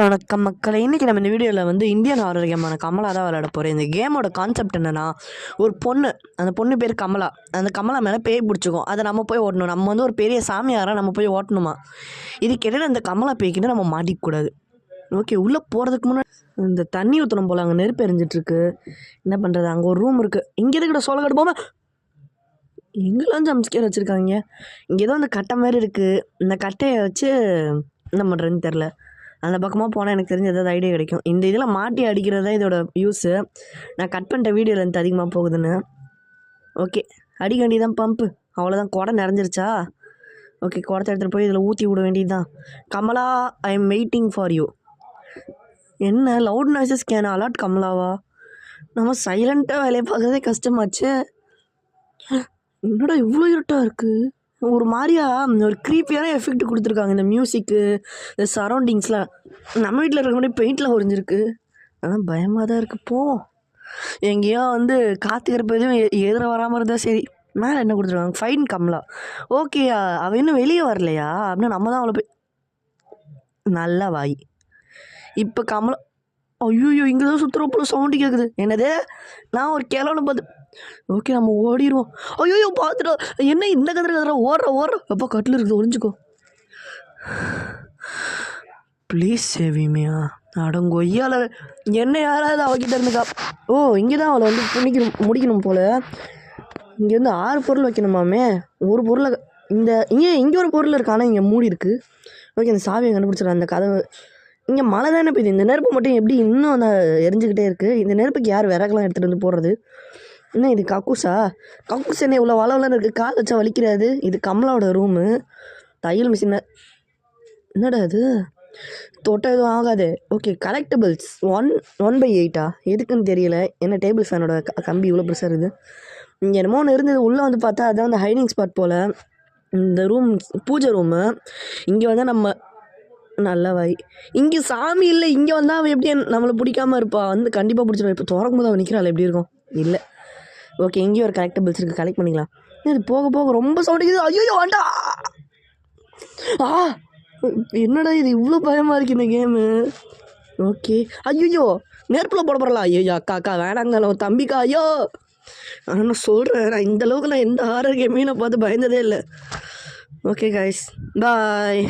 வணக்கம் மக்களை. இன்றைக்கி நம்ம இந்த வீடியோவில் வந்து இந்தியன் ஹாரர் கேமான கமலா தான் விளையாட போகிறேன். இந்த கேமோட கான்செப்ட் என்னென்னா, ஒரு பொண்ணு, அந்த பொண்ணு பேர் கமலா. அந்த கமலா மேலே பேய் பிடிச்சிக்கும். அதை நம்ம போய் ஓட்டணும். நம்ம வந்து ஒரு பெரிய சாமியாராக நம்ம போய் ஓட்டணுமா. இதுக்கு இடையில அந்த கமலா பேய்க்கிட்ட நம்ம மாட்டிக்கூடாது. ஓகே, உள்ளே போகிறதுக்கு முன்னாடி இந்த தண்ணி ஊற்றணும் போல். அங்கே நெருப்பு எரிஞ்சிட்ருக்கு. என்ன பண்ணுறது? அங்கே ஒரு ரூம் இருக்குது. இங்கே எதுக்கிட்ட சோள கட்டு போகாமல் எங்கெல்லாம் ஜம்ஸ்கேர் வச்சுருக்காங்க. இங்கே ஏதோ அந்த கட்டை மாதிரி இருக்குது. இந்த கட்டையை வச்சு என்ன பண்ணுறதுன்னு தெரில. அந்த பக்கமாக போனால் எனக்கு தெரிஞ்ச ஏதாவது ஐடியா கிடைக்கும். இந்த இதில் மாட்டி அடிக்கிறது தான் இதோட யூஸு. நான் கட் பண்ணிட்ட வீடியோ லென்த் அதிகமாக போகுதுன்னு. ஓகே, அடிக்க வேண்டியதான் பம்பு. அவ்வளோதான். குடம் நிறைஞ்சிருச்சா? ஓகே, குடத்தை எடுத்துகிட்டு போய் இதில் ஊற்றி விட வேண்டியது தான். Kamala, I am waiting for you. என்ன லவுட் நாய்ஸஸ் கேன் அலாட் கமலாவா? நம்ம சைலண்ட்டாக வேலையை பார்க்கறதே கஷ்டமாச்சு. என்னடா இவ்வளோ இருட்டாக இருக்குது? ஒரு மாதிரியா ஒரு க்ரீப்பியான எஃபெக்ட் கொடுத்துருக்காங்க. இந்த மியூசிக்கு, இந்த சரௌண்டிங்ஸ்லாம். நம்ம வீட்டில் இருக்க மாதிரி பெயிண்டில் உறிஞ்சிருக்கு. ஆனால் பயமாக தான் இருக்குது. போவோம். எங்கேயோ வந்து காத்துக்கிறப்ப எதுவும் எதிர வராமல் இருந்தால் சரி. மேலே என்ன கொடுத்துருக்காங்க? ஃபைன் கமலா. ஓகே, அவள் இன்னும் வெளியே வரலையா? அப்படின்னா நம்ம தான் அவளை போய் நல்லா வாய். இப்போ கமலா, ஐயோ இங்கே தான் சுற்றுற போல சவுண்டு கேட்குது. என்னது? நான் ஒரு கிளவுன்னு பார்த்து. ஓகே, நம்ம ஓடிடுவோம். ஐயோ பார்த்துட்டோம். என்ன இந்த கதிர ஓடுற அப்பா கட்டில் இருக்குது, ஒழிஞ்சிக்கோ. ப்ளீஸ் சேவிமியா. அடங்கொய்யால என்ன யாராவது அவகிட்ட இருந்துக்கா. ஓ, இங்கே தான் அவளை வந்து முடிக்கணும் போல். இங்கே வந்து 6 பொருள் வைக்கணுமாமே. ஒரு பொருளை இந்த இங்கே ஒரு பொருள் இருக்கு. ஆனால் இங்கே மூடி இருக்குது. ஓகே, இந்த சாவியை கண்டுபிடிச்சிடலாம். அந்த கதவு இங்கே மழை தானே பெய்யுது. இந்த நெருப்பு மட்டும் எப்படி இன்னும் அந்த எரிஞ்சுக்கிட்டே இருக்குது? இந்த நெருப்புக்கு யார் விறகுலாம் எடுத்துகிட்டு வந்து போடுறது? என்ன இது கக்கூஸா? கக்கூஸ் என்ன இவ்வளோ வளவலன்னு இருக்குது? கால் வச்சா வலிக்கிறாது. இது கமலாவோட ரூமு. தையல் மிஷின். என்னடா அது? தொட்டால் எதுவும் ஆகாது. ஓகே, கலெக்டபிள்ஸ் 1/8 எதுக்குன்னு தெரியல. என்ன டேபிள் ஃபேனோட கம்பி இவ்வளோ பெருசாக இருக்குது. இங்கே என்னமோ ஒன்று இருந்தது. உள்ளே வந்து பார்த்தா அதுதான் அந்த ஹைடிங் ஸ்பாட் போல். இந்த ரூம் பூஜை ரூமு. இங்கே வந்தால் நம்ம நல்ல வாய். இங்கே சாமி இல்லை. இங்கே வந்தால் அவள் எப்படி நம்மளை பிடிக்காமல் இருப்பா? வந்து கண்டிப்பாக பிடிச்சிருவா. இப்போ திறக்கும் போது அவள் நிற்கிறாள். எப்படி இருக்கும்? இல்லை. ஓகே, இங்கேயும் ஒரு கலெக்டபிள்ஸ் இருக்குது. கலெக்ட் பண்ணிக்கலாம். இது போக போக ரொம்ப சவுண்டிக்குது. ஐயோ வேண்டா. என்னடா இது இவ்வளோ பயமாக இருக்குது இந்த கேமு. ஓகே, ஐயோ நெருப்பில் போட போகிறலாம். ஐயோ அக்கா வேணாங்க தம்பிக்கா. ஐயோ நான் சொல்கிறேன், நான் இந்த அளவுக்கு நான் எந்த ஹாரர் கேமையும் நான் பார்த்து பயந்ததே இல்லை. ஓகே கைஸ், பாய்.